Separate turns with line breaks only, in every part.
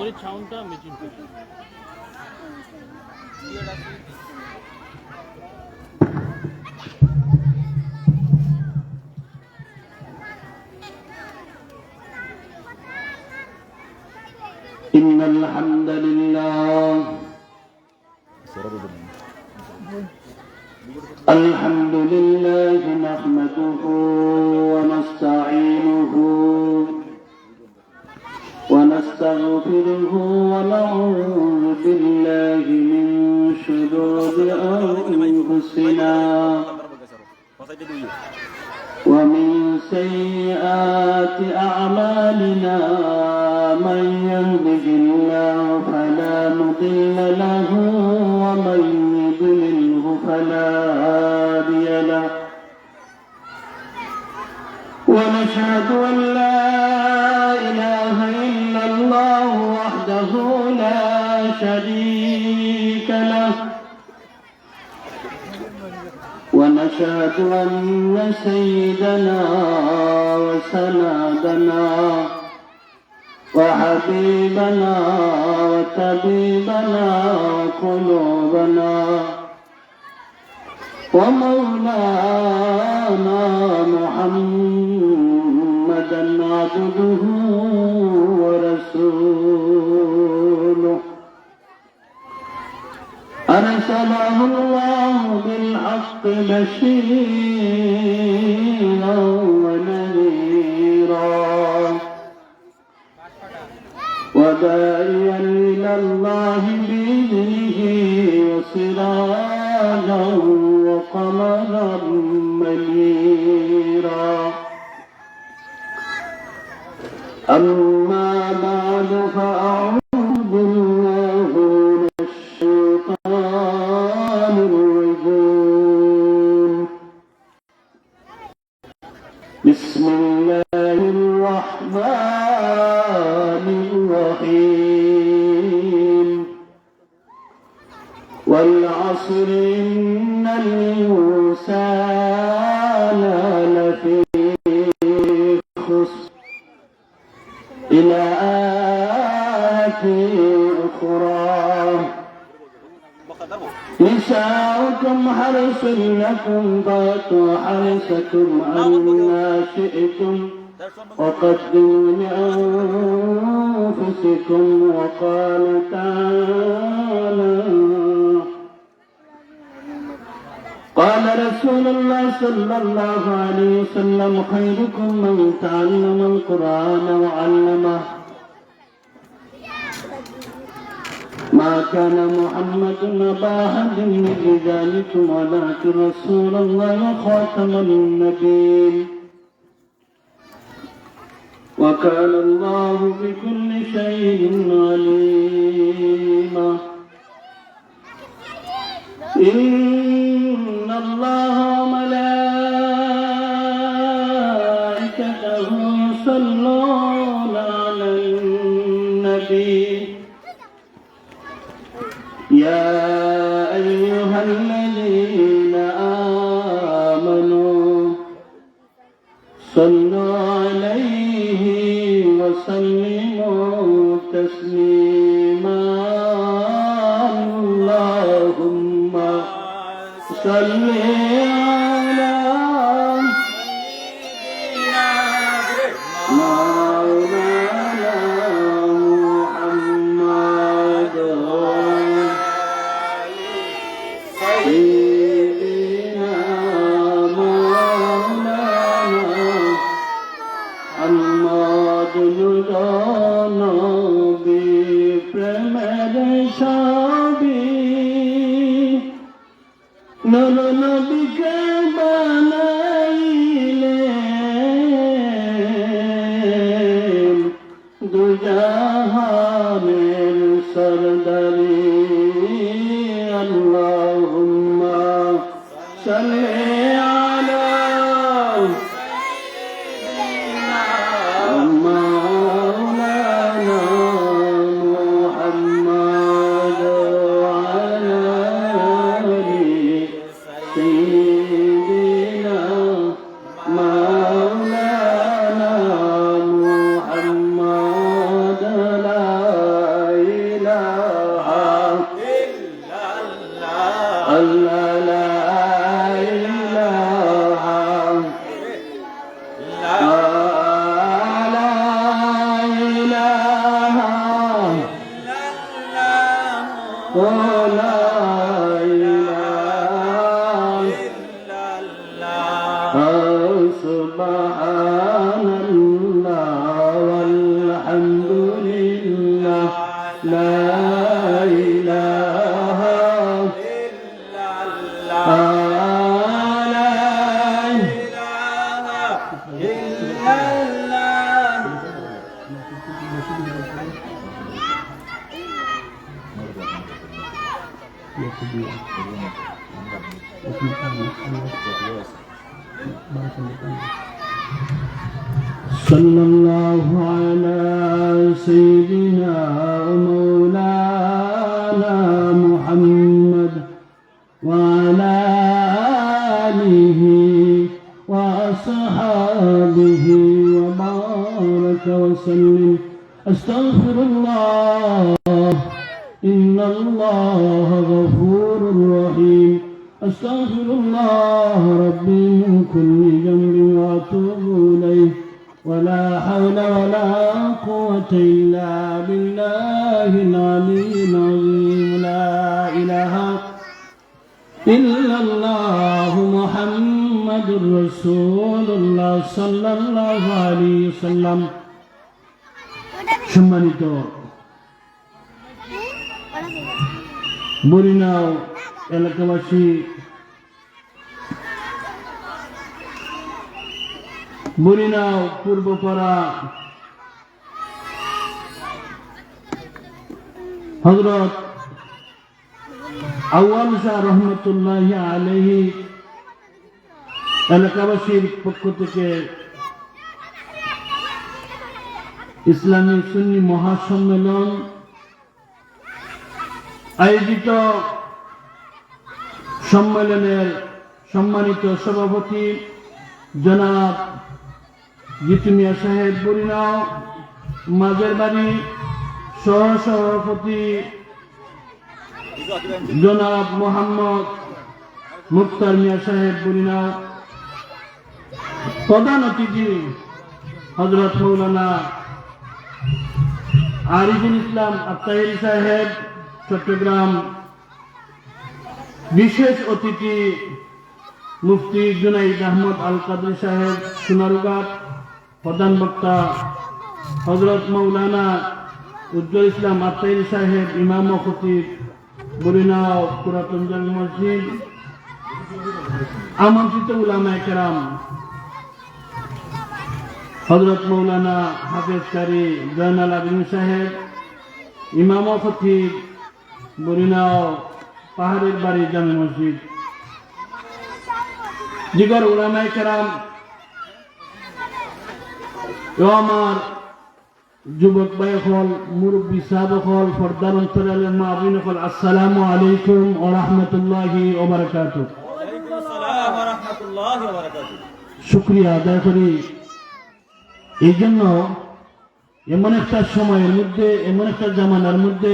মেমোরির সাউন্ডটা মিচিং করে
إن الحمد لله الحمد لله نحمده ونستعينه ونستغفره ونعوذ بالله من شرور أنفسنا ومن سيئات أعمالنا من يهده الله فلا مضل له ومن يضلله فلا هادي له ونشهد أن لا إله إلا الله وحده لا شريك له ونشهد أن سيدنا وسندنا وحبيبنا وطبيبنا وقلوبنا ومولانا محمدا عبده ورسوله أرسله الله بالحق بشيرا ونذيرا وداعيا إلى الله بإذنه وسراجا وقمرا منيرا أما بعد فأعوذ بالله من الشيطان الرجيم بسم الله الرحمن الرحيم والعصر إن الإنسان لفي خسر إلى آيات أخرى نساؤكم حرث لكم فأتوا حرثكم أنى شئتم وقدموا لأنفسكم وقال تعالى قال رسول الله صلى الله عليه وسلم خيركم من تعلم القرآن وعلمه ما كان محمد أبا أحد من رجالكم ولكن رسول الله وخاتم النبيين وكان الله بكل شيء عليما إن الله وملائكته يصلون على النبي يا أيها الذين آمنوا صلوا عليه وسلموا تسليما اللهم صل على مولانا محمد سيدنا مولانا محمد نبي প্রেমের ছবি নর নবীকে ولا إله إلا الله سبحان الله والحمد لله لا إله إلا الله صلى الله على سيدنا ومولانا محمد وعلى آله وأصحابه وبارك وسلم. أستغفر الله إن الله غفور رحيم. أستغفر الله ربي من كل ذنب وأتوب إليه ولا حول ولا قوة إلا بالله العلي العظيم. لا إله إلا الله محمد رسول الله صلى الله عليه وسلم. সম্মানিত বরিনাও এলাকাবাসী, বরিনাও পূর্বপাড়া হযরত আউয়াল শাহ রহমতুল্লাহ আলাইহি এলাকাবাসীর পক্ষ থেকে ইসলামী সুন্নি মহাসম্মেলন আয়োজিত সম্মেলনের সম্মানিত সভাপতি জনাব জিতু মিয়া সাহেব বরিনাও মাঝের বাড়ি, সহসভাপতি জনাব মোহাম্মদ মুক্তার মিয়া সাহেব বরিনাও, প্রধান অতিথি হযরত মৌলানা আরিফুল ইসলাম আত্তাহিরি সাহেব চট্টগ্রাম, বিশেষ অতিথি মুফতি জুনাইদ আহমদ আল কাদরি সাহেব সোনারুঘাট, প্রধান বক্তা হযরত মৌলানা উজ্জ্বল ইসলাম আত্তাহিরি সাহেব ইমাম ও খতিব বরিনাও পুরাতন জামে মসজিদ, আমন্ত্রিত উলামায়ে কেরাম হযরত মৌলানা হাফেজ কারি জয়নাল আবেদিন সাহেব ইমাম ও খতিব বরিনাও পাহাড়ের বাড়ি জামে মসজিদ, জিগর উলামায়ে কেরাম ও আমার যুবক ভাই হল, মুরব্বী সাহাব হল, পর্দার অন্তরালের মা বোন হল, আসসালামু আলাইকুম ওয়া রাহমাতুল্লাহি ওয়া বারাকাতুহু।
ওয়ালাইকুম আসসালাম ওয়া রাহমাতুল্লাহি ওয়া বারাকাতুহু।
শুকরিয়া আদায় করি এই জন্য এমন একটা সময়ের মধ্যে, এমন একটা জামানার মধ্যে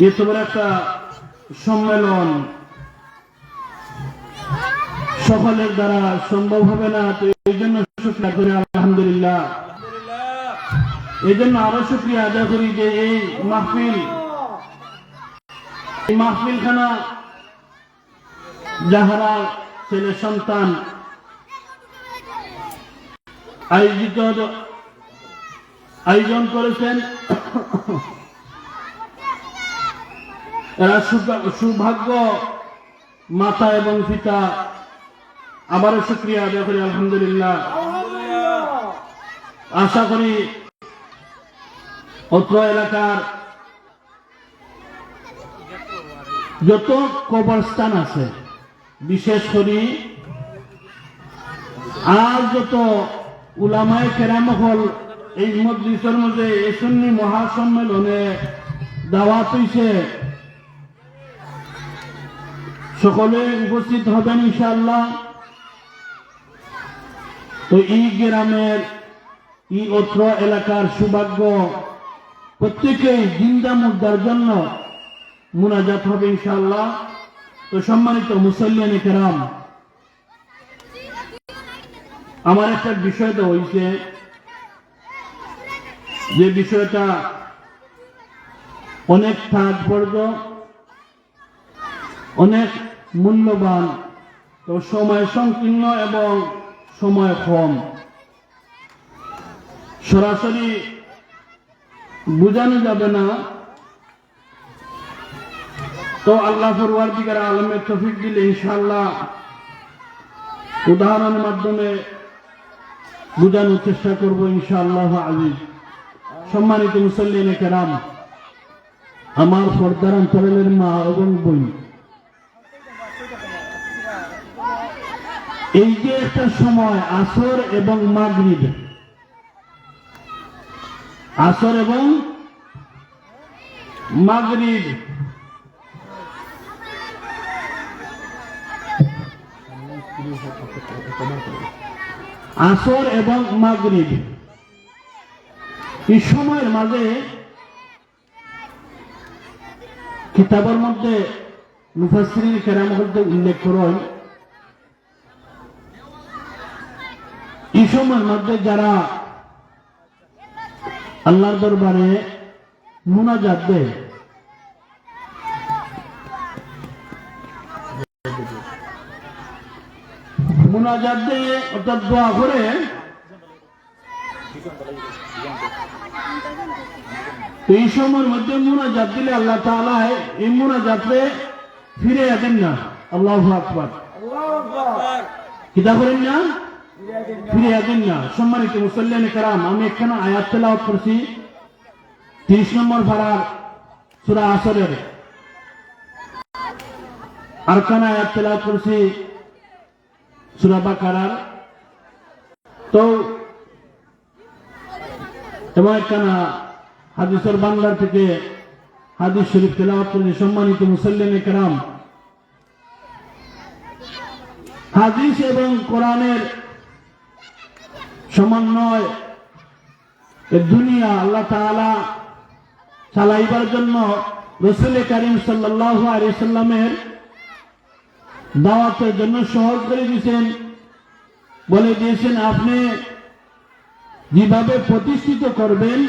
এত বড় একটা সম্মেলন সকলের দ্বারা সম্ভব হবে না, তো এই জন্য শুকরিয়া করি আলহামদুলিল্লাহ। এই জন্য আরো শুকরিয়া আদায় করি যে এই মাহফিলখানা যাহারা ছেলে সন্তান আয়োজন করেছেন, এরা সৌভাগ্য মাতা এবং পিতা, আবারও শুকরিয়া আদায় করি আলহামদুলিল্লাহ। আশা করি অত্র এলাকার যত কবরস্থান আছে, বিশেষ করে আর যত উলামায়ে কেরাম হল এই মজলিসের মধ্যে এই সুন্নি মহাসম্মেলনে দাওয়াত হইছে, সকলে উপস্থিত হবেন ইনশাআল্লাহ। তো এই গ্রামের এই অত্র এলাকার সৌভাগ্য প্রত্যেকেই জিন্দা মুর্দার জন্য মুনাজাত হবে ইনশাআল্লাহ। তো সম্মানিত মুসল্লিয়ানে কেরাম, আমার একটা বিষয় তো হয়েছে, যে বিষয়টা অনেক তাৎপর্য, অনেক মূল্যবান। তো সময় সংকীর্ণ এবং সময় কম, সরাসরি বোঝানো যাবে না। তো আল্লাহ পরওয়ারদিগার আলমের তৌফিক দিলে ইনশাআল্লাহ উদাহরণের মাধ্যমে বোঝানোর চেষ্টা করব ইনশাআল্লাহ আজিজ। সম্মানিত মুসল্লিনে কেরাম, আমার পর্দার অন্তরালের মা এবং বোন, এই যে একটা সময় আসর এবং মাগরিব, আসর এবং মাগরিব, আসর এবং মাগরিব, এই সময়ের মাঝে কিতাবের মধ্যে মুফাসসিরিন কেরাম বলতে উল্লেখ করেন, এই সময়ের মধ্যে যারা আল্লাহর দরবারে মুনাজাত দেয়, মুনাজাত দিয়ে অর্থাৎ দোয়া করে, এই সময়ের মধ্যে মুনাজাত দিলে আল্লাহ তাআলা এই মুনাজাতে ফিরে দেন না। আল্লাহু আকবার, কিতা করেন না, ফিরে দেন না। সম্মানিত মুসল্লিয়ানে কেরাম, আমি এখানে আয়াত তেলাওয়াত করছি 30 নম্বর পারার সূরা আসরের, আর কোন আয়াত তেলাওয়াত করছি সূরা বাকারার। তো এবং একখানা হাদিসের বাংলার থেকে হাদিস শরীফ তেলাওয়াত করছি। সম্মানিত মুসল্লিয়ানে কেরাম, হাদিস এবং কোরআনের সমন্বয় দুনিয়া আল্লাহ তাআলা চালাইবার জন্য রাসূল কারীম সাল্লাল্লাহু আলাইহি ওয়াসাল্লামের দাওয়াতের জন্য সহজ করে দিয়েছেন, বলে দিয়েছেন আপনি যেভাবে প্রতিষ্ঠিত করবেন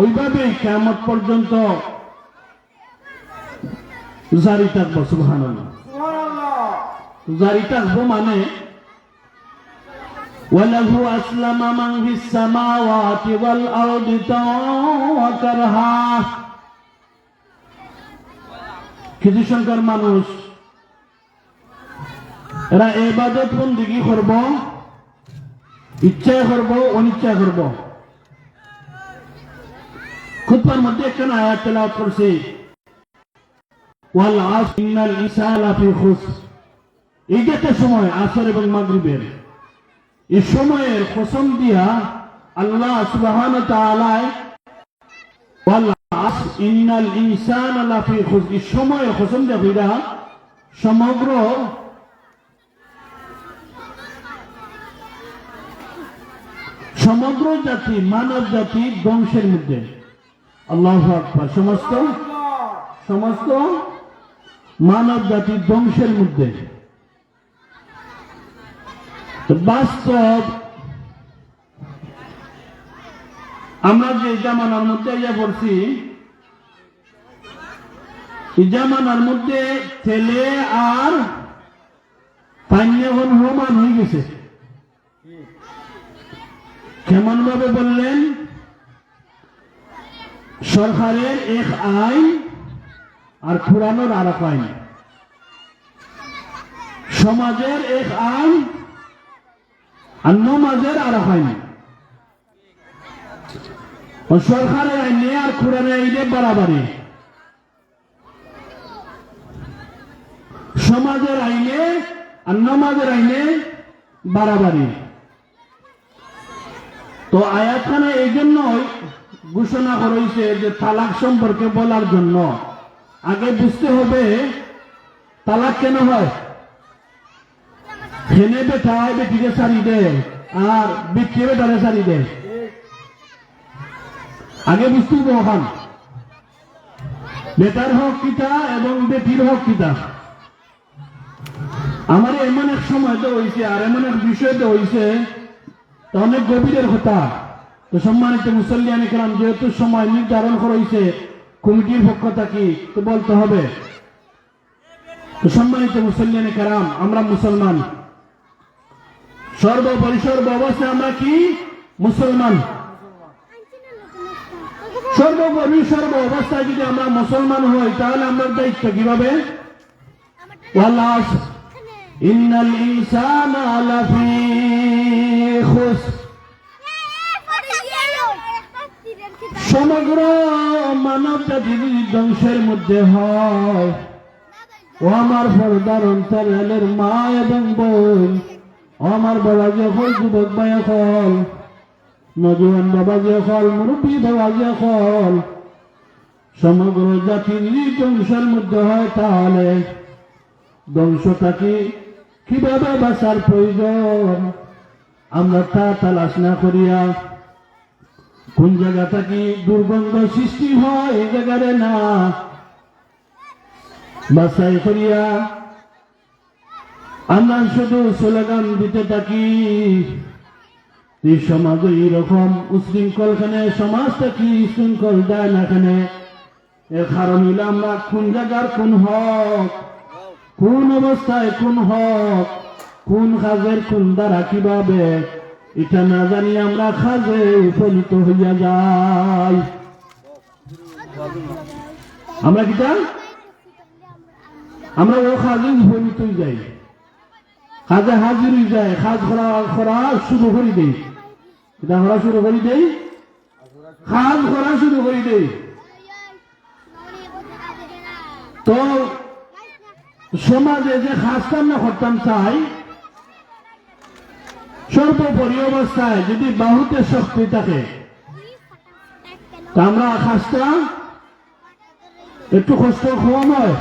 ওইভাবেই কিয়ামত পর্যন্ত জারি থাকবে। সুবহানাল্লাহ, জারি থাকবে মানে ওয়ালাহু আসলামা মান ফিস সামাওয়াতি ওয়াল আরদি তাওআন ওয়া কারহা। কিছু সংখ্যার মানুষ এরা ইবাদত বন্দেগী করব, ইচ্ছা করব, অনিচ্ছা করব। খুতবার মধ্যে একটা আয়াত তেলাওয়াত করছি, ওয়াল আসর ইন্নাল ইনসানা লাফি খুসর। এই যে একটা সময় আসর এবং মাগরিবের, এই সময়ের কসম দিয়া আল্লাহ সুবহানাহু ওয়া তাআলা ওয়াল আসর ইন্নাল ইনসানা লাফি খুসর, এই সময়ের কসম দিয়া কইরা সমগ্র জাতি, মানব জাতি ধ্বংসের মধ্যে। আল্লাহু আকবার, সমস্ত মানব জাতি ধ্বংসের মধ্যে। বাস্তব আমরা যে জামানার মধ্যে ইয়া পড়ছি, এই জামানার মধ্যে ছেলে আর পানি এখন সমান হয়ে গেছে। কেমন ভাবে বললেন? সরকারের এক আইন আর কোরআনের আর এক আইন, সমাজের এক আইন আর নমাজের আর এক আইন। সরকারের আইনে আর কোরআনের আইনে বাড়াবাড়ি, সমাজের আইনে আর নমাজের আইনে বাড়াবাড়ি। তো আয়াতখানে এই জন্যই ঘোষণা করা হয়েছে যে তালাক সম্পর্কে বলার জন্য আগে বুঝতে হবে তালাক কেন হয়। হেনে বেটায় বেটিকে সারি দেয় আর বেটি বেটারে সারি দেয়, আগে বুঝতে হবে ওখান বেটার হক কিতা এবং বেটির হক কিতা। আমার এমন এক সময় তো হয়েছে আর এমন এক বিষয় তো হয়েছে, অনেক গভীরের কথা। তো সম্মানিত মুসল্লিয়ানে কেরাম, যেহেতু সময় নির্ধারণ করা হয়েছে কমিটির পক্ষ থেকে তো বলতে হবে। তো সম্মানিত মুসল্লিয়ানে কারাম, আমরা মুসলমান, সর্বোপরি সর্ব অবস্থায় আমরা কি মুসলমান। সর্বোপরি সর্ব অবস্থায় যদি আমরা মুসলমান হই তাহলে আমার দায়িত্ব কিভাবে? ওয়াল্লাহ ইন্নাল ইনসানা লাফি খুসর, সমগ্র মানব জাতি ধ্বংসের মধ্যে হয়। ও আমার পর্দার অন্তরালের মা এবং বোন, ও আমার বাবাজি হল, যুবক ভাই হল, নজওয়ান বাবাজি হল, মুরব্বী বাবাজি হল, সমগ্র জাতির ধ্বংসের মধ্যে হয়। তাহলে ধ্বংসটাকে কিভাবে বাঁচার প্রয়োজন আমরা তা তালাশ না করিয়া কোন জায়গাটা কি দুর্গন্ধ সৃষ্টি হয় এই জায়গারে না বাছাই করিয়া আমরা শুধু স্লোগান দিতে থাকি। এই সমাজে এইরকম উশৃঙ্খলখানে সমাজটা কি শৃঙ্খল দেয় না এখানে। এর কারণ হইল আমরা কোন জায়গার কোন হক, কোন অবস্থায় কোন হক, কোন কাজের কোন দ্বারা কিভাবে এটা না জানি আমরা কাজে উপনীত হইয়া যাই। আমরা কিটা আমরা ও কাজে উপনীত হয়ে যাই, কাজে হাজির হয়ে যায়, কাজ করা শুরু করে দেই। এটা আমরা শুরু করে দেই, কাজ করা শুরু করে দেই। তো সমাজে যে কাজটা আমরা করতাম চাই, সর্বোপরি অবস্থায় যদি বাহুতে শক্তি থাকে তা আমরা কাজটা একটু কষ্ট কম হয়।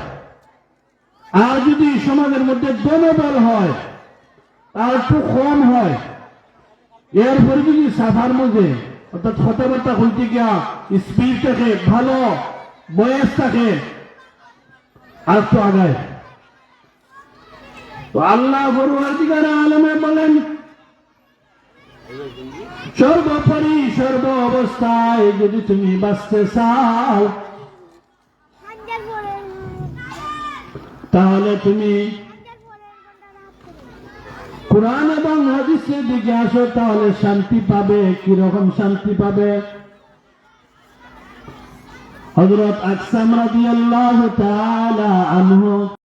আর যদি সমাজের মধ্যে জনবল হয় আর একটু কম হয়, এরপরে যদি সাফার মধ্যে অর্থাৎ কথাবার্তা বলতে গিয়া স্পিড থাকে, ভালো বয়স থাকে, আর একটু আগায়। তো আল্লাহ পরওয়ারদিগার আলমে বলেন সর্বোপরি সর্ব অবস্থায় যদি তুমি বাঁচতে চাও তাহলে তুমি কুরআন এবং হাদিসের দিকে আসো, তাহলে শান্তি পাবে। কিরকম শান্তি পাবে? হযরত আকসাম রাদিয়াল্লাহু তাআলা আনহু